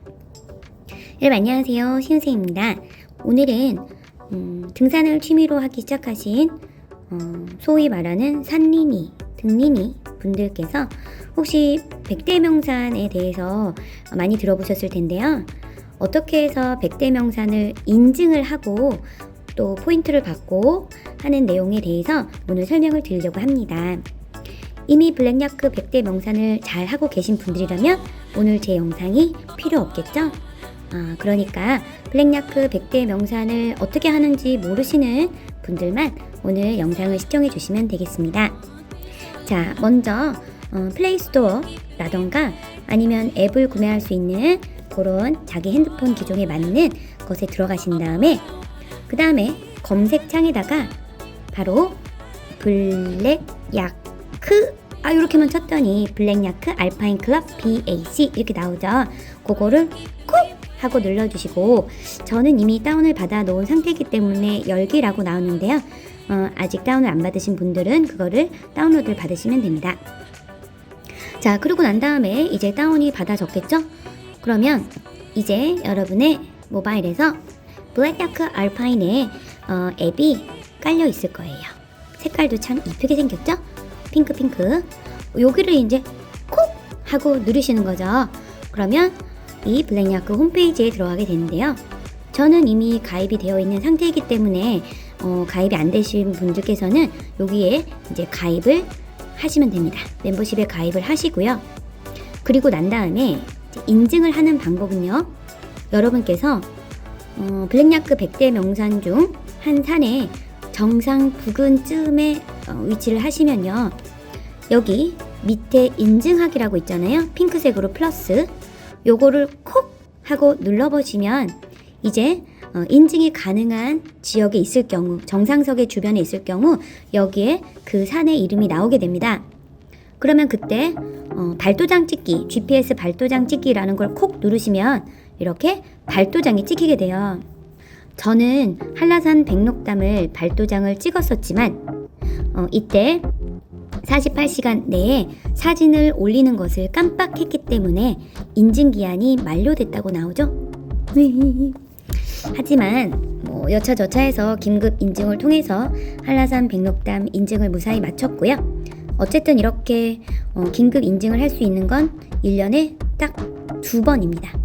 여러분 안녕하세요. 시은쌤입니다. 오늘은 등산을 취미로 하기 시작하신 소위 말하는 산리니, 등리니 분들께서 혹시 백대명산에 대해서 많이 들어보셨을 텐데요. 어떻게 해서 백대명산을 인증을 하고 또 포인트를 받고 하는 내용에 대해서 오늘 설명을 드리려고 합니다. 이미 블랙야크 백대명산을 잘 하고 계신 분들이라면 오늘 제 영상이 필요 없겠죠? 그러니까 블랙야크 백대명산을 어떻게 하는지 모르시는 분들만 오늘 영상을 시청해 주시면 되겠습니다. 자, 먼저 플레이스토어라던가 아니면 앱을 구매할 수 있는 그런 자기 핸드폰 기종에 맞는 것에 들어가신 다음에 그 다음에 검색창에다가 바로 블랙야크 이렇게만 쳤더니 블랙야크 알파인 클럽 BAC 이렇게 나오죠. 그거를 콕 하고 눌러주시고, 저는 이미 다운을 받아 놓은 상태이기 때문에 열기라고 나오는데요. 아직 다운을 안 받으신 분들은 그거를 다운로드를 받으시면 됩니다. 자, 그러고 난 다음에 이제 다운이 받아졌겠죠? 그러면 이제 여러분의 모바일에서 블랙야크 알파인의 앱이 깔려 있을 거예요. 색깔도 참 이쁘게 생겼죠? 핑크. 여기를 이제 콕 하고 누르시는 거죠. 그러면 이 블랙야크 홈페이지에 들어가게 되는데요. 저는 이미 가입이 되어 있는 상태이기 때문에 가입이 안 되신 분들께서는 여기에 이제 가입을 하시면 됩니다. 멤버십에 가입을 하시고요. 그리고 난 다음에 인증을 하는 방법은요. 여러분께서 블랙야크 백대명산 중 한 산의 정상 부근쯤에 위치를 하시면요. 여기 밑에 인증하기라고 있잖아요. 핑크색으로 플러스 요거를 콕 하고 눌러보시면 이제 인증이 가능한 지역에 있을 경우, 정상석의 주변에 있을 경우 여기에 그 산의 이름이 나오게 됩니다. 그러면 그때 발도장 찍기, GPS 발도장 찍기라는 걸 콕 누르시면 이렇게 발도장이 찍히게 돼요. 저는 한라산 백록담을 발도장을 찍었었지만 이때 48시간 내에 사진을 올리는 것을 깜빡했기 때문에 인증기한이 만료됐다고 나오죠. 하지만 여차저차해서 긴급 인증을 통해서 한라산 백록담 인증을 무사히 마쳤고요. 어쨌든 이렇게 긴급 인증을 할 수 있는 건 1년에 딱 2번입니다.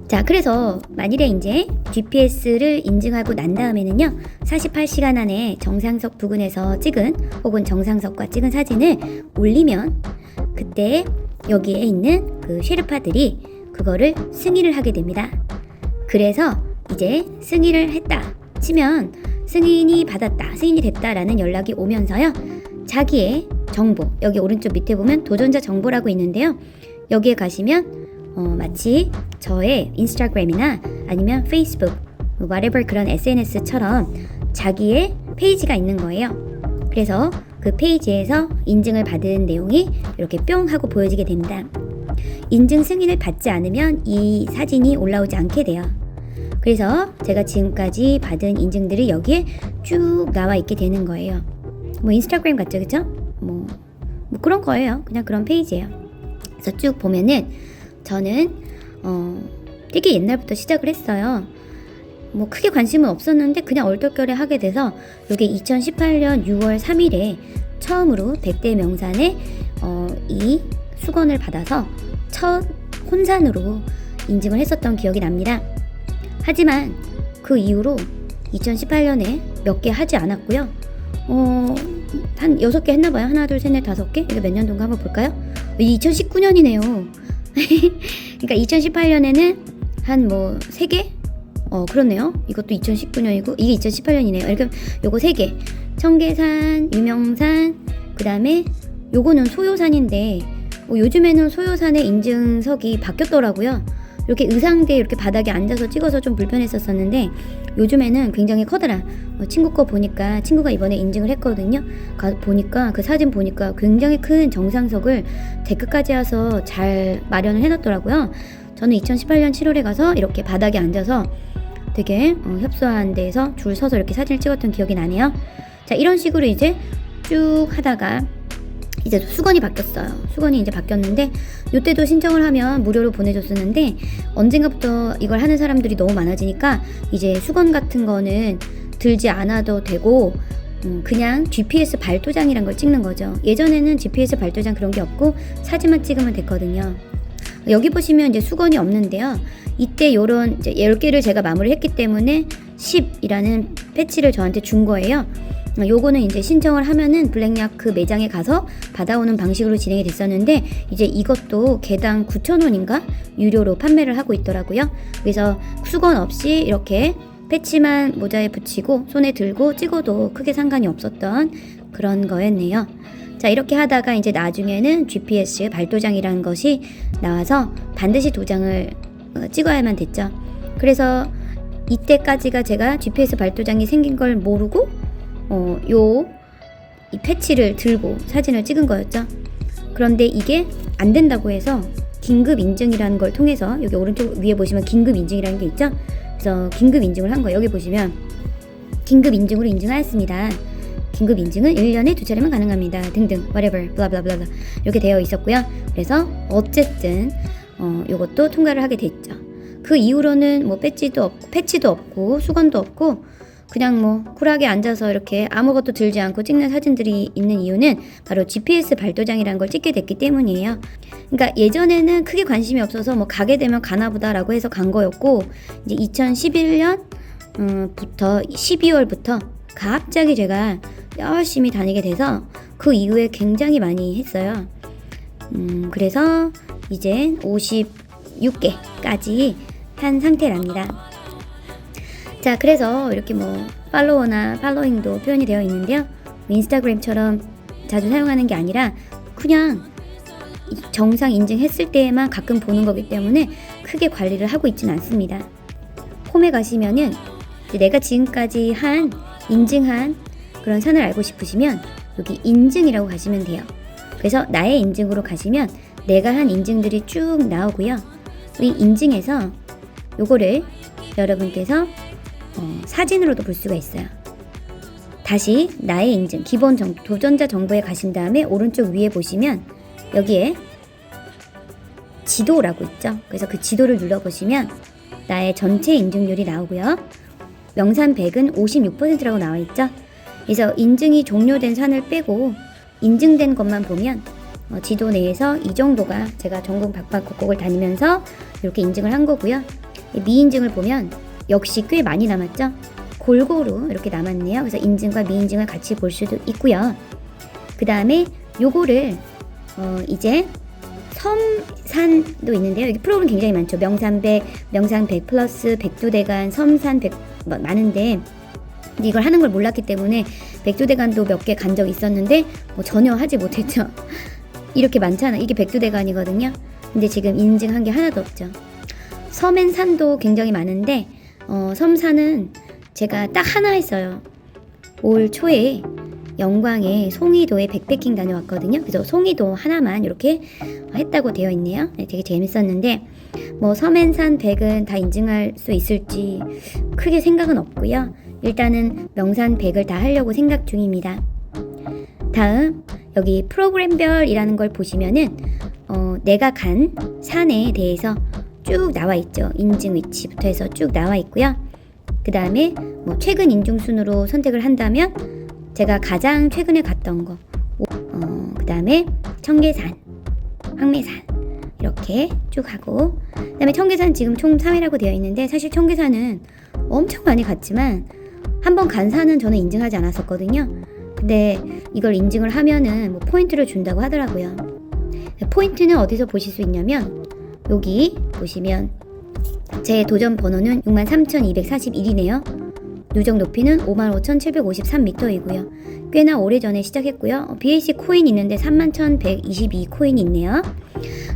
자, 그래서 만일에 이제 GPS를 인증하고 난 다음에는요, 48시간 안에 정상석 부근에서 찍은 혹은 정상석과 찍은 사진을 올리면 그때 여기에 있는 그 쉐르파들이 그거를 승인을 하게 됩니다. 그래서 이제 승인을 했다 치면 승인이 받았다, 승인이 됐다라는 연락이 오면서요, 자기의 정보, 여기 오른쪽 밑에 보면 도전자 정보라고 있는데요. 여기에 가시면 마치 저의 인스타그램이나 아니면 페이스북, whatever 그런 SNS처럼 자기의 페이지가 있는 거예요. 그래서 그 페이지에서 인증을 받은 내용이 이렇게 뿅 하고 보여지게 됩니다. 인증 승인을 받지 않으면 이 사진이 올라오지 않게 돼요. 그래서 제가 지금까지 받은 인증들이 여기에 쭉 나와 있게 되는 거예요. 인스타그램 같죠, 그쵸? 그런 거예요. 그냥 그런 페이지예요. 그래서 쭉 보면은 저는 되게 옛날부터 시작을 했어요. 크게 관심은 없었는데 그냥 얼떨결에 하게 돼서 이게 2018년 6월 3일에 처음으로 백대명산에 이 수건을 받아서 첫 혼산으로 인증을 했었던 기억이 납니다. 하지만 그 이후로 2018년에 몇 개 하지 않았고요. 한 6개 했나봐요. 하나, 둘, 셋, 넷, 5개? 이게 몇 년도인가 한번 볼까요? 2019년이네요. 그러니까 2018년에는 한 3개? 그렇네요. 이것도 2019년이고 이게 2018년이네요. 그러니까 요거 3개. 청계산, 유명산, 그 다음에 요거는 소요산인데 요즘에는 소요산의 인증석이 바뀌었더라고요. 이렇게 의상대 이렇게 바닥에 앉아서 찍어서 좀 불편했었는데 요즘에는 굉장히 커다란 친구 거 보니까, 친구가 이번에 인증을 했거든요. 보니까 그 사진 보니까 굉장히 큰 정상석을 데크까지 와서 잘 마련을 해놨더라고요. 저는 2018년 7월에 가서 이렇게 바닥에 앉아서 되게 협소한 데에서 줄 서서 이렇게 사진을 찍었던 기억이 나네요. 자, 이런 식으로 이제 쭉 하다가 이제 수건이 바뀌었어요. 수건이 이제 바뀌었는데 이때도 신청을 하면 무료로 보내줬었는데 언젠가부터 이걸 하는 사람들이 너무 많아지니까 이제 수건 같은 거는 들지 않아도 되고 그냥 GPS 발도장이란 걸 찍는 거죠. 예전에는 GPS 발도장 그런 게 없고 사진만 찍으면 됐거든요. 여기 보시면 이제 수건이 없는데요. 이때 요런 이제 10개를 제가 마무리했기 때문에 10이라는 패치를 저한테 준 거예요. 요거는 이제 신청을 하면은 블랙야크 매장에 가서 받아오는 방식으로 진행이 됐었는데 이제 이것도 개당 9,000원인가 유료로 판매를 하고 있더라고요. 그래서 수건 없이 이렇게 패치만 모자에 붙이고 손에 들고 찍어도 크게 상관이 없었던 그런 거였네요. 자, 이렇게 하다가 이제 나중에는 GPS 발도장이라는 것이 나와서 반드시 도장을 찍어야만 됐죠. 그래서 이때까지가 제가 GPS 발도장이 생긴 걸 모르고 이 패치를 들고 사진을 찍은 거였죠. 그런데 이게 안 된다고 해서 긴급 인증이라는 걸 통해서 여기 오른쪽 위에 보시면 긴급 인증이라는 게 있죠. 그래서 긴급 인증을 한 거예요. 여기 보시면 긴급 인증으로 인증하였습니다. 긴급 인증은 1년에 2차례만 가능합니다. 등등 whatever 블라블라블라 이렇게 되어 있었고요. 그래서 어쨌든 요것도 통과를 하게 됐죠. 그 이후로는 뭐 패치도 없고 수건도 없고 그냥 뭐 쿨하게 앉아서 이렇게 아무것도 들지 않고 찍는 사진들이 있는 이유는 바로 GPS 발도장이라는 걸 찍게 됐기 때문이에요. 그러니까 예전에는 크게 관심이 없어서 뭐 가게 되면 가나보다 라고 해서 간 거였고 이제 2011년 부터 12월부터 갑자기 제가 열심히 다니게 돼서 그 이후에 굉장히 많이 했어요. 그래서 이제 56개까지 한 상태랍니다. 자, 그래서 이렇게 뭐 팔로워나 팔로잉도 표현이 되어 있는데요. 인스타그램처럼 자주 사용하는 게 아니라 그냥 정상 인증했을 때에만 가끔 보는 거기 때문에 크게 관리를 하고 있지는 않습니다. 홈에 가시면은 내가 지금까지 인증한 그런 산을 알고 싶으시면 여기 인증이라고 가시면 돼요. 그래서 나의 인증으로 가시면 내가 한 인증들이 쭉 나오고요. 이 인증에서 요거를 여러분께서 사진으로도 볼 수가 있어요. 다시 나의 인증 기본 도전자 정보에 가신 다음에 오른쪽 위에 보시면 여기에 지도라고 있죠. 그래서 그 지도를 눌러보시면 나의 전체 인증률이 나오고요. 명산 100은 56%라고 나와 있죠. 그래서 인증이 종료된 산을 빼고 인증된 것만 보면 지도 내에서 이 정도가 제가 전국 박박곡곡을 다니면서 이렇게 인증을 한 거고요. 미인증을 보면 역시 꽤 많이 남았죠. 골고루 이렇게 남았네요. 그래서 인증과 미인증을 같이 볼 수도 있고요. 그 다음에 요거를 이제 섬산도 있는데요. 여기 프로그램 굉장히 많죠. 명산 100 플러스 백두대간, 섬산 100 많은데 이걸 하는 걸 몰랐기 때문에 백두대간도 몇 개 간 적 있었는데 전혀 하지 못했죠. 이렇게 많잖아. 이게 백두대간이거든요. 근데 지금 인증한 게 하나도 없죠. 섬앤산도 굉장히 많은데 섬산은 제가 딱 하나 했어요. 올 초에 영광에 송이도에 백패킹 다녀왔거든요. 그래서 송이도 하나만 이렇게 했다고 되어 있네요. 네, 되게 재밌었는데 섬앤산 100은 다 인증할 수 있을지 크게 생각은 없고요. 일단은 명산 100을 다 하려고 생각 중입니다. 다음 여기 프로그램별이라는 걸 보시면은 내가 간 산에 대해서 쭉 나와 있죠. 인증 위치부터 해서 쭉 나와 있고요. 그 다음에 최근 인증 순으로 선택을 한다면 제가 가장 최근에 갔던 거, 그 다음에 청계산, 황매산 이렇게 쭉 하고, 그 다음에 청계산 지금 총 3회라고 되어 있는데 사실 청계산은 엄청 많이 갔지만 한번 간 산은 저는 인증하지 않았었거든요. 근데 이걸 인증을 하면은 포인트를 준다고 하더라고요. 포인트는 어디서 보실 수 있냐면 여기 보시면 제 도전 번호는 63,241이네요. 누적 높이는 55,753m이고요. 꽤나 오래전에 시작했고요. BAC 코인 있는데 31,122 코인이 있네요.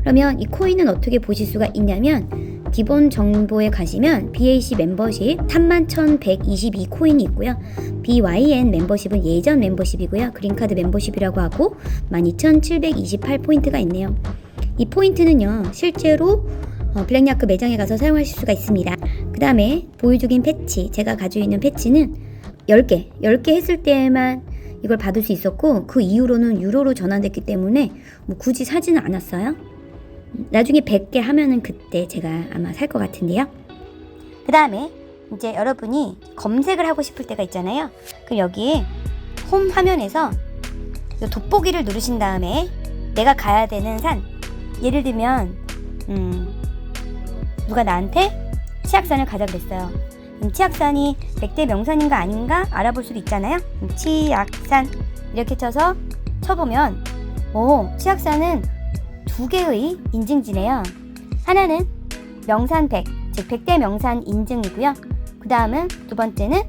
그러면 이 코인은 어떻게 보실 수가 있냐면 기본 정보에 가시면 BAC 멤버십 31,122 코인이 있고요. BYN 멤버십은 예전 멤버십이고요. 그린카드 멤버십이라고 하고 12,728 포인트가 있네요. 이 포인트는요 실제로 블랙야크 매장에 가서 사용하실 수가 있습니다. 그 다음에 보유 중인 패치, 제가 가지고 있는 패치는 10개 했을 때에만 이걸 받을 수 있었고, 그 이후로는 유로로 전환됐기 때문에 뭐 굳이 사지는 않았어요. 나중에 100개 하면은 그때 제가 아마 살 것 같은데요. 그 다음에 이제 여러분이 검색을 하고 싶을 때가 있잖아요. 그럼 여기에 홈 화면에서 요 돋보기를 누르신 다음에 내가 가야 되는 산, 예를 들면 누가 나한테 치악산을 가자 그랬어요. 치악산이 100대 명산인가 아닌가 알아볼 수도 있잖아요. 치악산 이렇게 쳐서 쳐보면 치악산은 2개의 인증지네요. 하나는 명산 100, 즉 100대 명산 인증이고요. 그 다음은 두 번째는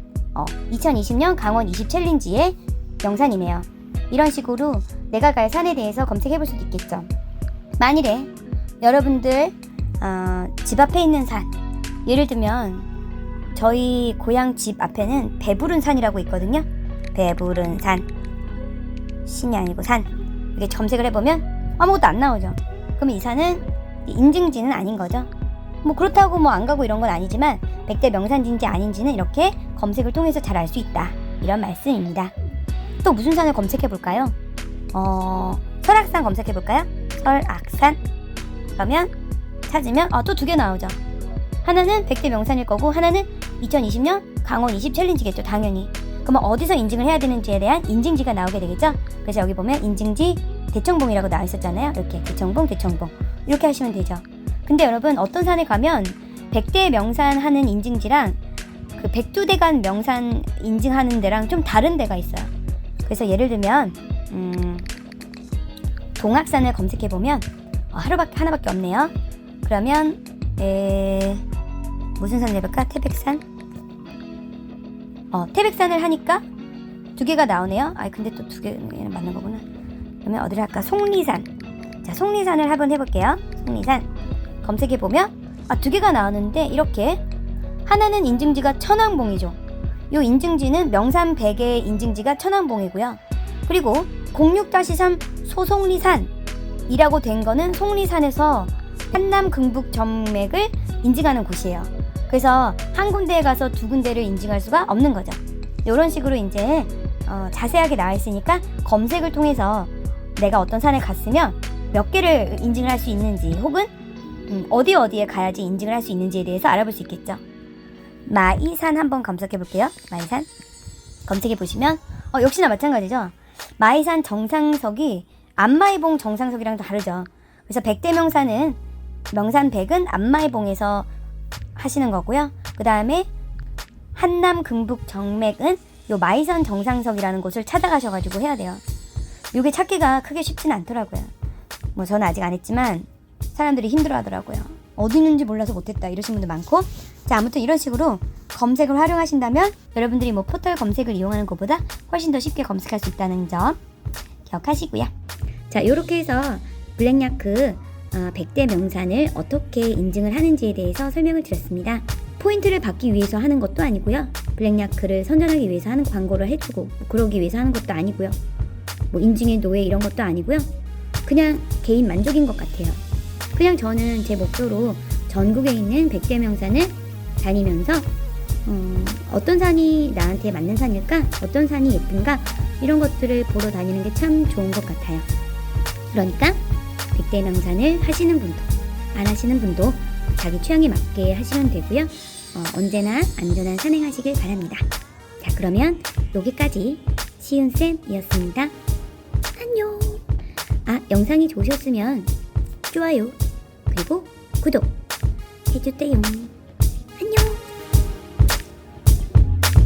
2020년 강원 20 챌린지의 명산이네요. 이런 식으로 내가 갈 산에 대해서 검색해 볼 수도 있겠죠. 만일에 여러분들 집 앞에 있는 산, 예를 들면 저희 고향 집 앞에는 배부른 산이라고 있거든요. 배부른 산, 신이 아니고 산. 이렇게 검색을 해보면 아무것도 안 나오죠. 그럼 이 산은 인증지는 아닌 거죠. 뭐 그렇다고 뭐 안 가고 이런 건 아니지만 100대 명산지인지 아닌지는 이렇게 검색을 통해서 잘 알 수 있다, 이런 말씀입니다. 또 무슨 산을 검색해 볼까요? 설악산 검색해 볼까요? 설악산. 그러면 찾으면 또 2개 나오죠. 하나는 100대 명산일 거고 하나는 2020년 강원 20 챌린지겠죠, 당연히. 그러면 어디서 인증을 해야 되는지에 대한 인증지가 나오게 되겠죠. 그래서 여기 보면 인증지 대청봉이라고 나와 있었잖아요. 이렇게 대청봉 이렇게 하시면 되죠. 근데 여러분, 어떤 산에 가면 100대 명산 하는 인증지랑 그 백두대간 명산 인증하는 데랑 좀 다른 데가 있어요. 그래서 예를 들면 동악산을 검색해보면 하나밖에 없네요. 그러면 무슨 산을 해볼까? 태백산? 태백산을 하니까 2개가 나오네요. 근데 또 2개는 맞는 거구나. 그러면 어디를 할까? 속리산. 자, 속리산을 한번 해볼게요. 속리산 검색해보면 2개가 나오는데, 이렇게 하나는 인증지가 천왕봉이죠. 요 인증지는 명산 100의 인증지가 천왕봉이고요. 그리고 06-3 소속리산이라고 된 거는 속리산에서 한남 긍북 정맥을 인증하는 곳이에요. 그래서 한 군데에 가서 2군데를 인증할 수가 없는 거죠. 이런 식으로 이제 자세하게 나와 있으니까 검색을 통해서 내가 어떤 산에 갔으면 몇 개를 인증을 할 수 있는지, 혹은 어디에 가야지 인증을 할 수 있는지에 대해서 알아볼 수 있겠죠. 마이산 한번 검색해 볼게요. 마이산 검색해 보시면 역시나 마찬가지죠. 마이산 정상석이 안마이봉 정상석이랑 다르죠. 그래서 100대 명산은 명산 100은 안마이봉에서 하시는 거고요. 그 다음에 한남 긍북 정맥은 요 마이산 정상석이라는 곳을 찾아가셔가지고 해야 돼요. 요게 찾기가 크게 쉽지는 않더라고요. 뭐 저는 아직 안 했지만 사람들이 힘들어 하더라고요. 어디 있는지 몰라서 못했다 이러신 분들 많고. 자, 아무튼 이런 식으로 검색을 활용하신다면 여러분들이 뭐 포털 검색을 이용하는 것보다 훨씬 더 쉽게 검색할 수 있다는 점 기억하시고요. 자, 요렇게 해서 블랙야크 100대 명산을 어떻게 인증을 하는지에 대해서 설명을 드렸습니다. 포인트를 받기 위해서 하는 것도 아니고요. 블랙야크를 선전하기 위해서 하는 광고를 해주고 그러기 위해서 하는 것도 아니고요. 뭐 인증의 노예 이런 것도 아니고요. 그냥 개인 만족인 것 같아요. 그냥 저는 제 목표로 전국에 있는 100대 명산을 다니면서 어떤 산이 나한테 맞는 산일까? 어떤 산이 예쁜가? 이런 것들을 보러 다니는 게 참 좋은 것 같아요. 그러니까 100대 명산을 하시는 분도 안 하시는 분도 자기 취향에 맞게 하시면 되고요. 언제나 안전한 산행하시길 바랍니다. 자, 그러면 여기까지 시은쌤이었습니다. 안녕. 영상이 좋으셨으면 좋아요 그리고 구독 해주세요.